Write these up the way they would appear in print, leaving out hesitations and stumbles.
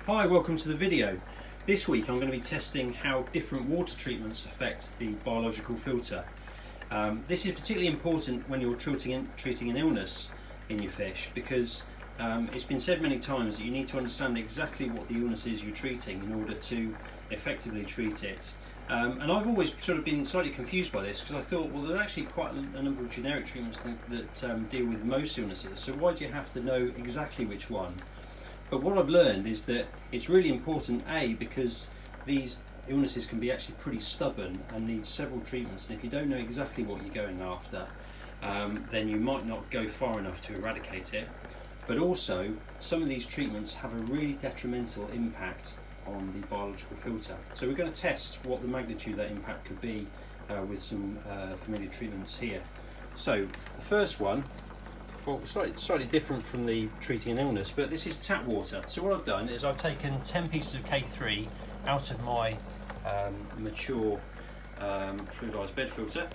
Hi, welcome to the video. This week I'm going to be testing how different water treatments affect the biological filter. This is particularly important when you're treating an illness in your fish, because it's been said many times that you need to understand exactly what the illness is you're treating in order to effectively treat it. And I've always sort of been slightly confused by this, because I thought, well, there are actually quite a number of generic treatments that deal with most illnesses, so why do you have to know exactly which one? But what I've learned is that it's really important, because these illnesses can be actually pretty stubborn and need several treatments, and if you don't know exactly what you're going after, then you might not go far enough to eradicate it. But also, some of these treatments have a really detrimental impact on the biological filter. So we're going to test what the magnitude of that impact could be with some familiar treatments here. So the first one, well, slightly different from the treating an illness, but this is tap water. So what I've done is I've taken 10 pieces of K3 out of my mature fluidised bed filter,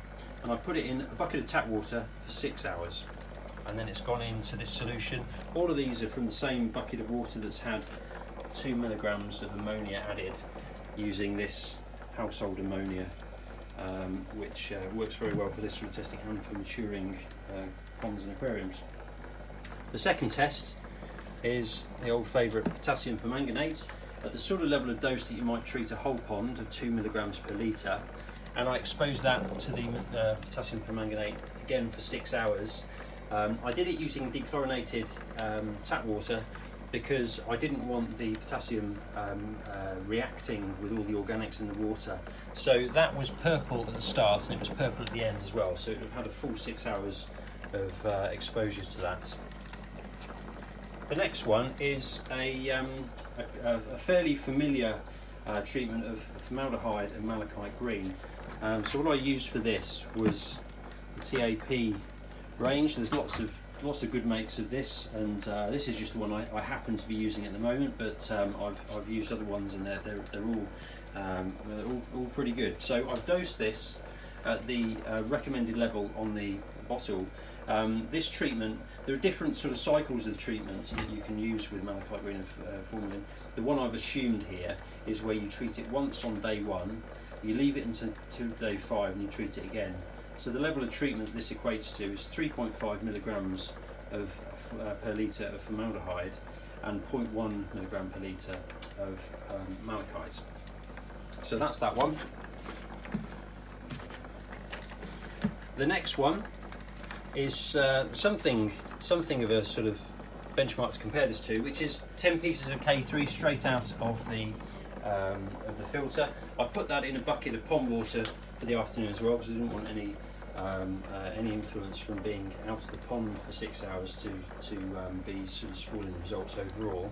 and I put it in a bucket of tap water for 6 hours, and then it's gone into this solution. All of these are from the same bucket of water that's had 2 milligrams of ammonia added, using this household ammonia, which works very well for this sort of testing and for maturing ponds and aquariums. The second test is the old favourite potassium permanganate at the sort of level of dose that you might treat a whole pond of 2 milligrams per litre, and I exposed that to the potassium permanganate again for 6 hours. I did it using dechlorinated tap water, because I didn't want the potassium reacting with all the organics in the water. So that was purple at the start and it was purple at the end as well, so it had a full 6 hours of exposure to that. The next one is a fairly familiar treatment of formaldehyde and malachite green. So what I used for this was the TAP range. There's lots of good makes of this, and this is just the one I happen to be using at the moment, but I've used other ones and they're all pretty good. So I've dosed this at the recommended level on the bottle. This treatment, there are different sort of cycles of treatments that you can use with malachite green and formalin. The one I've assumed here is where you treat it once on day 1, you leave it until day 5 and you treat it again. So the level of treatment this equates to is 3.5 milligrams per litre of formaldehyde and 0.1 milligram per litre of malachite. So that's that one. The next one is something of a sort of benchmark to compare this to, which is 10 pieces of K3 straight out of the filter. I put that in a bucket of pond water for the afternoon as well, because I didn't want any influence from being out of the pond for 6 hours to be sort of spoiling the results overall.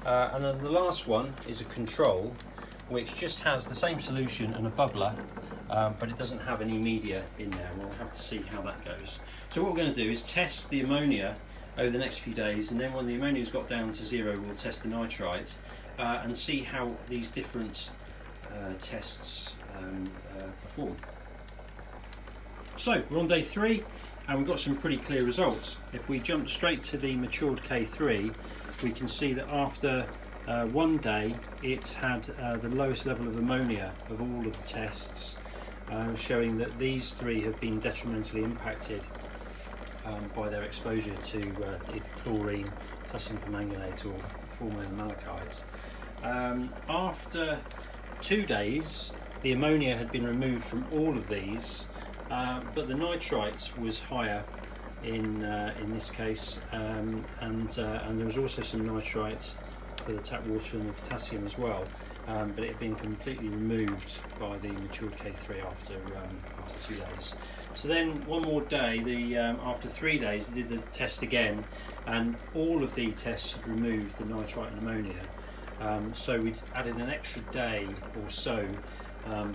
And then the last one is a control, which just has the same solution and a bubbler, but it doesn't have any media in there. We'll have to see how that goes. So what we're going to do is test the ammonia over the next few days, and then when the ammonia's got down to 0, we'll test the nitrite and see how these different tests perform. So we're on day 3 and we've got some pretty clear results. If we jump straight to the matured K3, we can see that after 1 day it had the lowest level of ammonia of all of the tests, showing that these 3 have been detrimentally impacted by their exposure to either chlorine, potassium permanganate or formalin and malachite. After 2 days the ammonia had been removed from all of these, but the nitrite was higher in this case, and there was also some nitrite for the tap water and the potassium as well, but it had been completely removed by the matured K3 after 2 days. So then one more day, after 3 days, I did the test again, and all of the tests had removed the nitrite and ammonia. So we added an extra day or so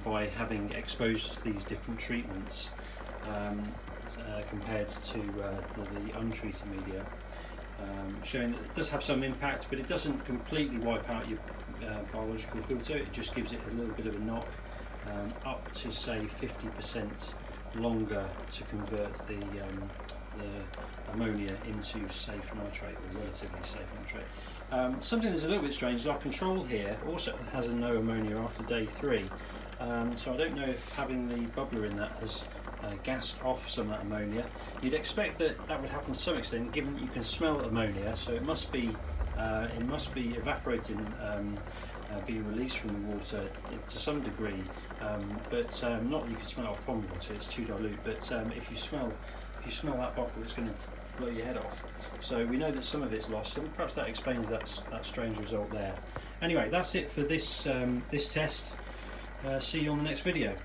by having exposed to these different treatments compared to the untreated media, showing that it does have some impact, but it doesn't completely wipe out your biological filter. It just gives it a little bit of a knock, up to say 50% longer to convert the the ammonia into safe nitrate, or relatively safe nitrate. Something that's a little bit strange is our control here also has a no ammonia after day 3. So I don't know if having the bubbler in that has gassed off some of that ammonia. You'd expect that that would happen to some extent, given that you can smell ammonia, so it must be evaporating, being released from the water to some degree, but not that you can smell it off pond water, it's too dilute. But if you smell that bottle, it's going to blow your head off. So we know that some of it's lost, so perhaps that explains that strange result there. Anyway, that's it for this test. See you on the next video.